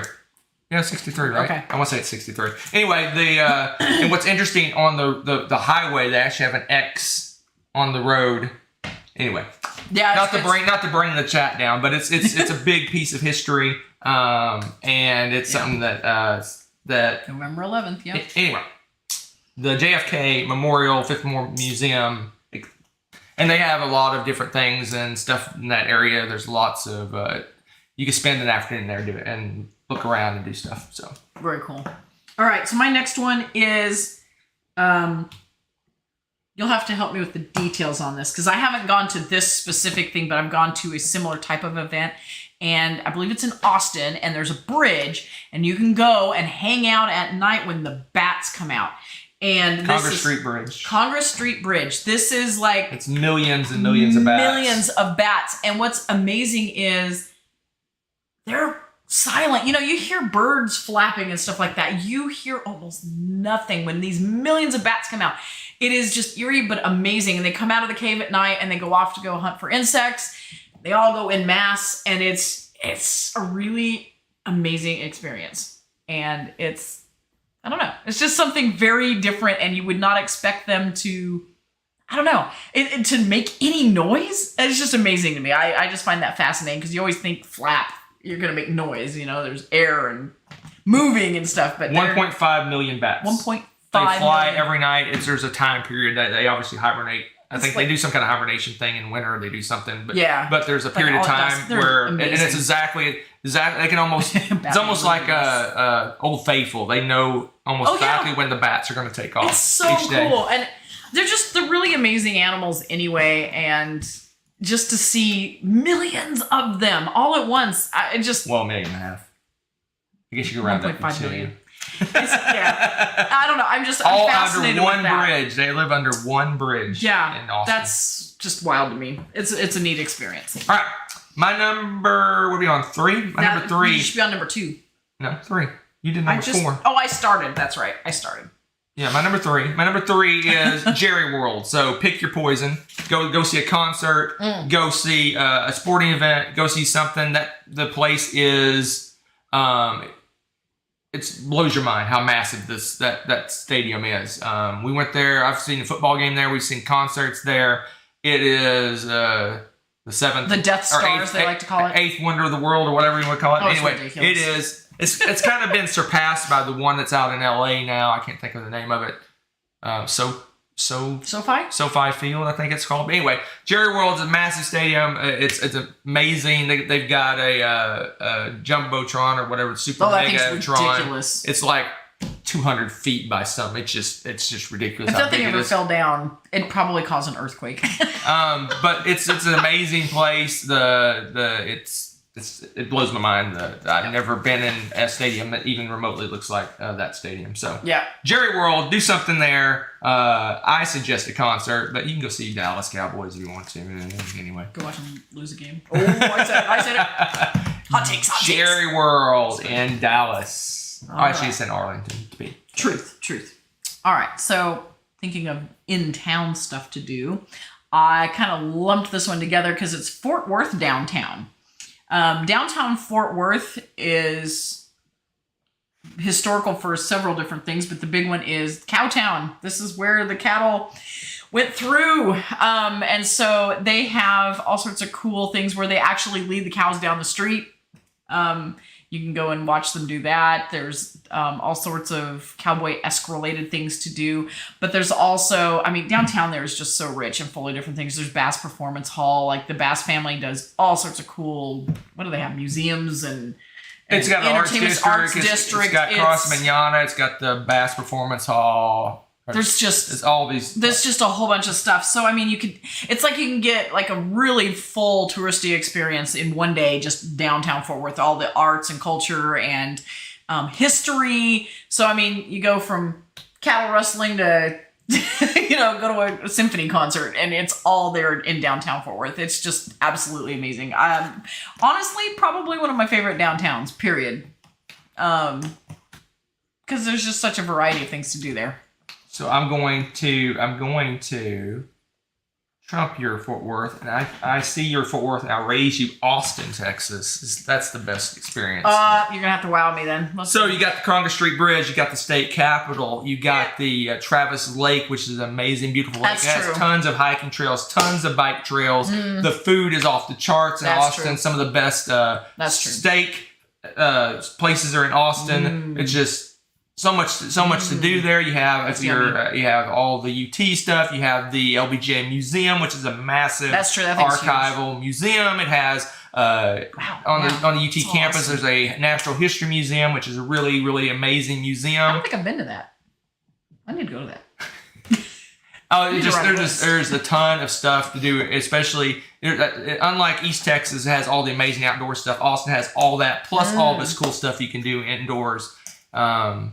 Yeah, 63, right? Okay. I want to say it's 63. Anyway, and what's interesting on the highway, they actually have an X on the road. Anyway, not to bring the chat down, but it's a big piece of history, and it's something that November 11th. Yeah. Anyway, the JFK Memorial, Fifth Floor Museum, and they have a lot of different things and stuff in that area. There's lots of you can spend an afternoon there and look around and do stuff. So very cool. All right, so my next one is you'll have to help me with the details on this because I haven't gone to this specific thing, but I've gone to a similar type of event, and I believe it's in Austin, and there's a bridge, and you can go and hang out at night when the bats come out. And Congress Street Bridge. Congress Street Bridge. This is like... It's millions and millions of bats. Millions of bats. And what's amazing is they're silent. You know, you hear birds flapping and stuff like that. You hear almost nothing when these millions of bats come out. It is just eerie but amazing. And they come out of the cave at night and they go off to go hunt for insects. They all go en masse, and it's a really amazing experience. And I don't know. It's just something very different, and you would not expect them to, I don't know, to make any noise. It's just amazing to me. I just find that fascinating because you always think flap, you're going to make noise. You know, there's air and moving and stuff. But 1.5 million bats. 1.5 They fly million. every night. There's a time period that they obviously hibernate. I think they do some kind of hibernation thing in winter. They do something, but but there's a period of time where, and it's exactly. They can almost. It's almost like Old Faithful. They know almost exactly when the bats are going to take off. It's so each day. cool, and they're really amazing animals anyway. And just to see millions of them all at once, $1.5 million. I guess you could round that to 1.5 million. I don't know. I'm all fascinated under one with that. bridge. They live under one bridge. Yeah, in Austin. that's just wild to me. It's a neat experience. All right, my number. What are we on? 3. Number 3. You should be on number 2. No, 3. You did number 4. Oh, I started. That's right. I started. Yeah, my number 3. My number 3 is Jerry World. So pick your poison. Go see a concert. Go see a sporting event. Go see something that the place is. it blows your mind how massive that stadium is. We went there. I've seen a football game there. We've seen concerts there. It is the seventh, the Death Stars, they like to call it, eighth wonder of the world, or whatever you want to call it. Oh, anyway, ridiculous. it is. It's kind of been surpassed by the one that's out in LA now. I can't think of the name of it. SoFi Field, I think it's called. But anyway, Jerry World's a massive stadium. It's amazing. They've got a jumbotron or whatever, super megatron. Ridiculous. It's like 200 feet by something. It's just ridiculous. If that thing ever fell down, it'd probably cause an earthquake. But it's an amazing place. It blows my mind that I've never been in a stadium that even remotely looks like that stadium. So yeah, Jerry World, do something there. I suggest a concert, but you can go see Dallas Cowboys if you want to. Anyway, go watch them lose a game. Oh, I said it. Hot takes. Jerry World in Dallas. Actually, it's in Arlington to be. Truth. All right. So thinking of in-town stuff to do, I kind of lumped this one together because it's Fort Worth downtown. Downtown Fort Worth is historical for several different things, but the big one is Cowtown. This is where the cattle went through. And so they have all sorts of cool things where they actually lead the cows down the street. You can go and watch them do that. There's all sorts of cowboy-esque related things to do. But there's also, downtown there is just so rich and full of different things. There's Bass Performance Hall. Like the Bass family does all sorts of cool, what do they have? Museums and it's got an arts district. It's got Cross Manana. It's got the Bass Performance Hall. There's just all these. There's just a whole bunch of stuff. So it's like you can get like a really full touristy experience in one day, just downtown Fort Worth, all the arts and culture and history. So you go from cattle rustling to go to a symphony concert, and it's all there in downtown Fort Worth. It's just absolutely amazing. Honestly, probably one of my favorite downtowns. Period. Because there's just such a variety of things to do there. So I'm going to trump your Fort Worth, and I see your Fort Worth, and I raise you Austin, Texas. That's the best experience. You're gonna have to wow me then. So you got the Conger Street Bridge, you got the state capitol, you got the Travis Lake, which is an amazing, beautiful lake. It has tons of hiking trails, tons of bike trails. The food is off the charts in Austin. True. Some of the best steak places are in Austin. It's just so much to do there. You have you have all the UT stuff. You have the LBJ Museum, which is a massive archival museum. It has on the UT campus. Awesome. There's a Natural History Museum, which is a really, really amazing museum. I don't think I've been to that. I need to go to that. There's a ton of stuff to do, especially unlike East Texas has all the amazing outdoor stuff. Austin has all that plus all this cool stuff you can do indoors. I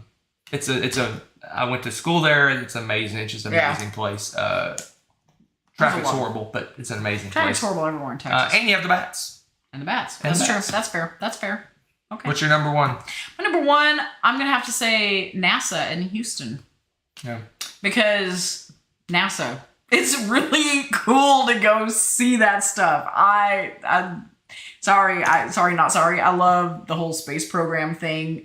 went to school there, and it's amazing. It's just an amazing place. Traffic's horrible, but it's an amazing place. Traffic's horrible everywhere in Texas. And you have the bats. That's true. That's fair. Okay. What's your number one? My number one, I'm going to have to say NASA in Houston. Yeah. Because NASA, it's really cool to go see that stuff. Sorry, not sorry. I love the whole space program thing.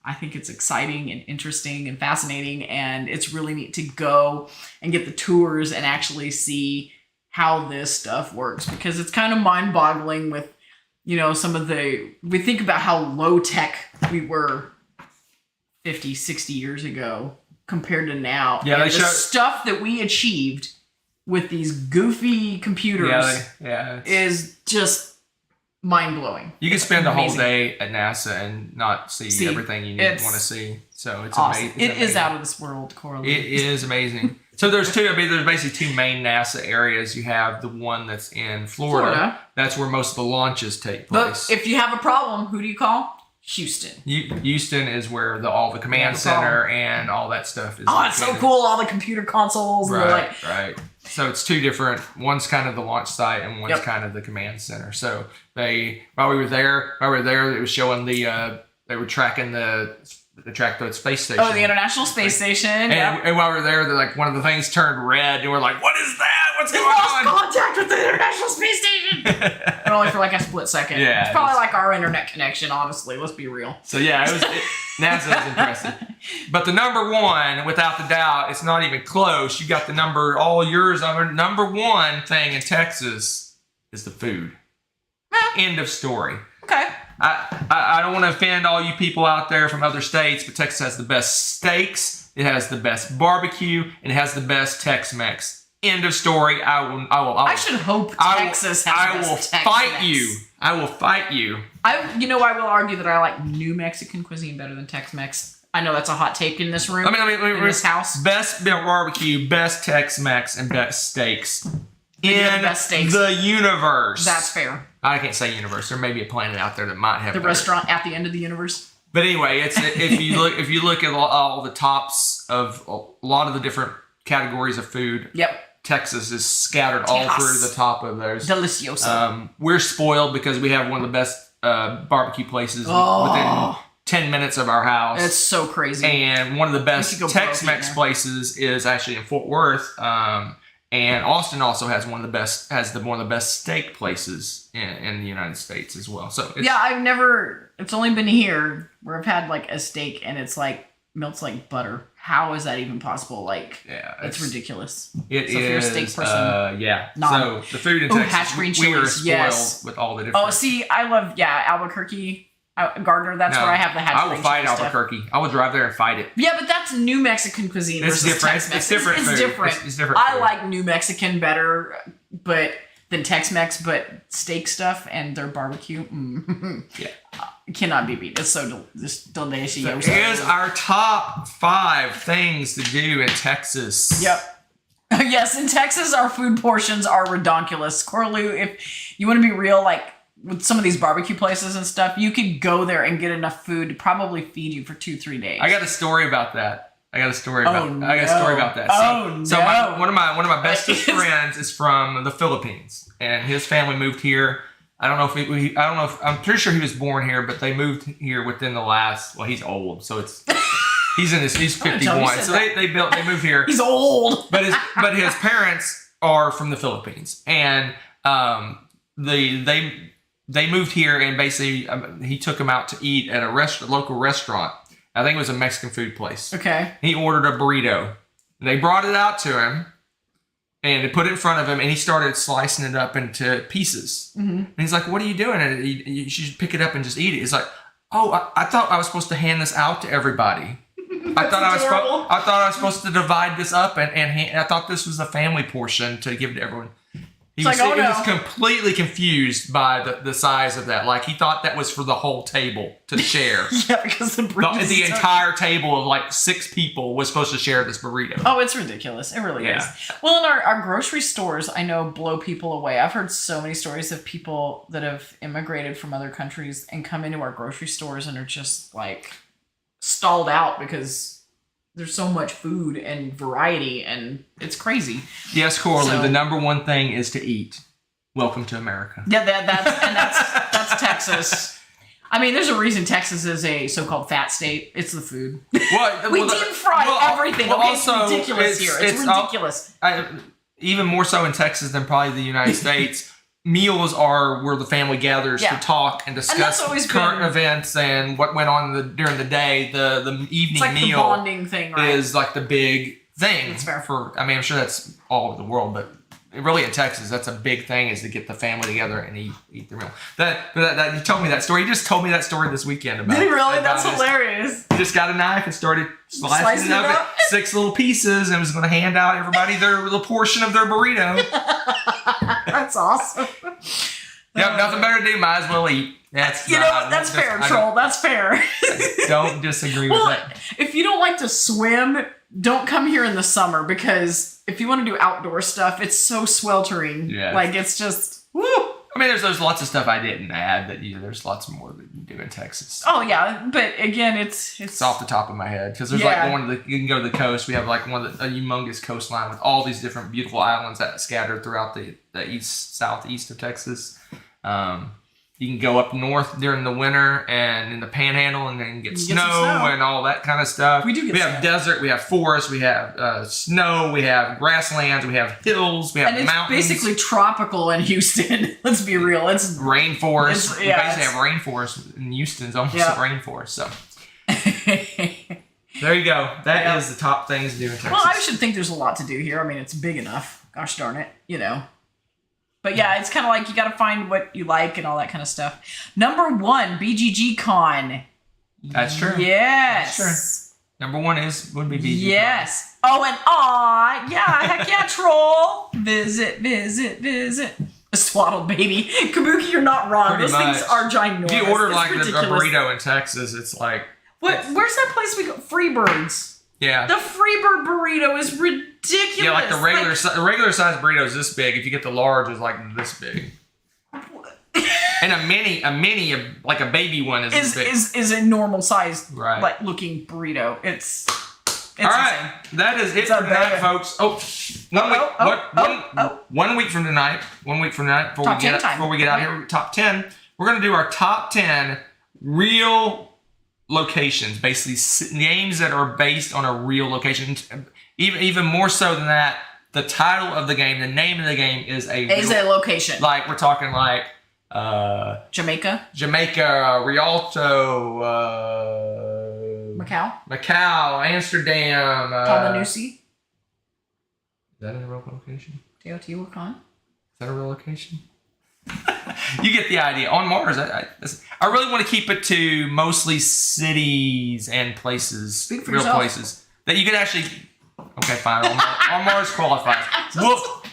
I think it's exciting and interesting and fascinating, and it's really neat to go and get the tours and actually see how this stuff works, because it's kind of mind-boggling with, we think about how low-tech we were 50, 60 years ago compared to now. Yeah, and the stuff that we achieved with these goofy computers is just mind-blowing. You can spend the whole day at NASA and not see everything you want to see. So it's awesome. amazing. It is out of this world, Coralie. It is amazing. So there's basically two main NASA areas. You have the one that's in Florida. That's where most of the launches take place. But if you have a problem, who do you call? Houston. Houston is where all the command center and all that stuff is. Oh, it's so cool! All the computer consoles. Right. So it's two different. One's kind of the launch site, and one's kind of the command center. So while we were there, it was showing they were tracking the attract the space station. Oh, the International Space Station. And while we're there, like one of the things turned red, and we're like, "What is that? What's going on?" Lost contact with the International Space Station. But only for like a split second. Yeah, it's probably like our internet connection. Honestly, let's be real. So yeah, NASA was impressive. But the number one, without the doubt, it's not even close. You got the number all yours. Number one thing in Texas is the food. End of story. Okay. I don't want to offend all you people out there from other states, but Texas has the best steaks, it has the best barbecue, and it has the best Tex-Mex. End of story. I should hope Texas has I will fight you. I will fight you. I will argue that I like New Mexican cuisine better than Tex-Mex. I know that's a hot take in this room. In this house. Best barbecue, best Tex-Mex, and best steaks in the universe. That's fair. I can't say universe. There may be a planet out there that might have the restaurant at the end of the universe. But anyway, it's if you look at all the tops of a lot of the different categories of food. Yep. Texas is scattered all through the top of those. Delicioso. We're spoiled because we have one of the best barbecue places within 10 minutes of our house. It's so crazy. And one of the best Tex-Mex places is actually in Fort Worth. And Austin also has one of the best steak places in the United States as well. So it's only been here where I've had like a steak and it's like melts like butter. How is that even possible? Like, it's ridiculous. It is. If you're a steak person, So the food in Texas, we are spoiled with all the different. Oh, see, I love Albuquerque. Gardner, that's where I have the hatch. I will fight Albuquerque. I will drive there and fight it. Yeah, but that's New Mexican cuisine versus Tex-Mex. It's different. It's different. It's different. I like New Mexican better, than Tex-Mex, but steak stuff and their barbecue, cannot be beat. It's so delicious. So here's our top 5 things to do in Texas. Yep. Yes, in Texas, our food portions are redonkulous. Corlew, if you want to be real, like, with some of these barbecue places and stuff, you could go there and get enough food to probably feed you for 2-3 days. I got a story about that. So one of my bestest friends is from the Philippines, and his family moved here. I'm pretty sure he was born here, but they moved here within the last. Well, he's old, so he's 51. So they moved here. He's old, but his parents are from the Philippines, and they moved here, and basically he took them out to eat at a local restaurant. I think it was a Mexican food place. Okay. He ordered a burrito. And they brought it out to him, and they put it in front of him, and he started slicing it up into pieces. Mm-hmm. And he's like, "What are you doing? You should pick it up and just eat it." He's like, "Oh, I thought I was supposed to hand this out to everybody. I thought I was supposed to divide this up, and I thought this was a family portion to give to everyone." He was completely confused by the size of that. Like, he thought that was for the whole table to share. Yeah, because the entire table of like 6 people was supposed to share this burrito. Oh, it's ridiculous. It really is. Well, in our grocery stores, I know, blow people away. I've heard so many stories of people that have immigrated from other countries and come into our grocery stores and are just like stalled out because there's so much food and variety, and it's crazy. Yes, Corley, the number one thing is to eat. Welcome to America. Yeah, that's Texas. I mean, there's a reason Texas is a so-called fat state. It's the food. We deep fry everything. It's ridiculous here. It's ridiculous. Even more so in Texas than probably the United States. Meals are where the family gathers to talk and discuss current events and what went on during the day. The evening meal the bonding thing, right? Is like the big thing. That's fair. I'm sure that's all over the world, but really in Texas, that's a big thing, is to get the family together and eat the meal. That you told me that story. You just told me that story this weekend about. Did he really? That's hilarious. He just got a knife and started slicing it up at 6 little pieces and was going to hand out everybody their little portion of their burrito. That's awesome. Yep, nothing better to do. Might as well eat. That's fair, Troll. That's fair. I don't disagree with that. If you don't like to swim, don't come here in the summer, because if you want to do outdoor stuff, it's so sweltering. Yeah. Like, it's just, woo. I mean, there's lots of stuff I didn't add that there's lots more that you do in Texas. Oh yeah, but again, it's off the top of my head, because there's like you can go to the coast. We have like a humongous coastline with all these different beautiful islands that scattered throughout the southeast of Texas. You can go up north during the winter and in the Panhandle, and then get snow and all that kind of stuff. We do get We have desert, we have forest, we have snow, we have grasslands, we have hills, we have mountains. It's basically tropical in Houston. Let's be real. It's rainforest. We basically have rainforest in Houston. It's almost a rainforest. So there you go. That is the top things to do in Texas. Well, I should think there's a lot to do here. I mean, it's big enough. Gosh darn it, you know. But yeah, it's kind of like you got to find what you like and all that kind of stuff. Number 1, BGG Con. That's true. Yes. That's true. Number 1 would be BGG Yes. Con. Oh, and heck yeah, troll. Visit. A swaddled baby. Kabuki, you're not wrong. Pretty Those things are ginormous. If you order like a burrito in Texas, it's like... Where's that place we go? Freebirds. Yeah. The Freebird burrito is ridiculous. Yeah, like the regular size burrito is this big. If you get the large, it's like this big. And a mini, like a baby one is this big. Is a normal sized like looking burrito. It's all right. Insane. That is it for tonight, folks. Oh, 1 week from tonight. 1 week from tonight before we get out here. Top 10. We're gonna do our top 10 real locations, basically names that are based on a real location. Even more so than that, the title of the game, the name of the game is a location. Like we're talking like Jamaica, Rialto, Macau, Amsterdam, Tamanousi. Is that a real location? Teotihuacan. Is that a real location? You get the idea. On Mars, I really want to keep it to mostly cities and places, real places that you could actually. Okay, fine. On Mars qualifies.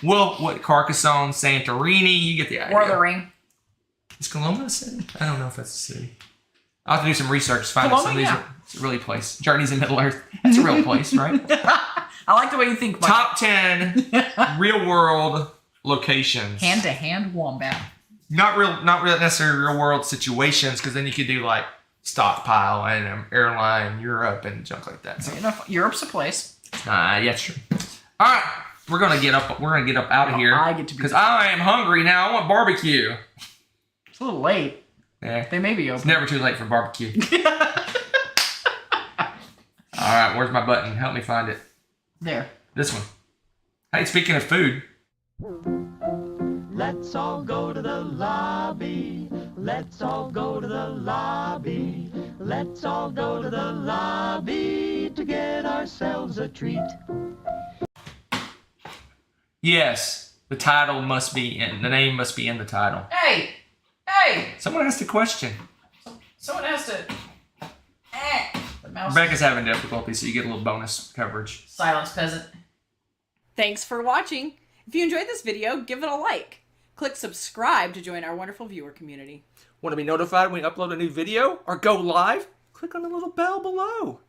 What Carcassonne, Santorini? You get the idea. Wuthering. Is Coloma a city? I don't know if that's a city. I'll have to do some research to find out some of these are a real place. Journeys in Middle Earth. That's a real place, right? I like the way you think. Mike. Top 10 real world locations. Hand-to-hand wombat. Not necessarily real world situations, because then you could do like stockpile and airline Europe and junk like that. So Europe's a place. yeah, that's true. All right, we're gonna get up out of here. I get to because I am hungry now. I want barbecue. It's a little late. Yeah, they may be open. It's never too late for barbecue. All right, where's my button? Help me find it. There. This one. Hey, speaking of food. Let's all go to the lobby. Let's all go to the lobby. Let's all go to the lobby to get ourselves a treat. Yes, the title must be in. The name must be in the title. Hey! Someone has to question. Someone has to. The mouse. Rebecca's having difficulty, so you get a little bonus coverage. Silence, peasant. Thanks for watching. If you enjoyed this video, give it a like. Click subscribe to join our wonderful viewer community. Want to be notified when we upload a new video or go live? Click on the little bell below.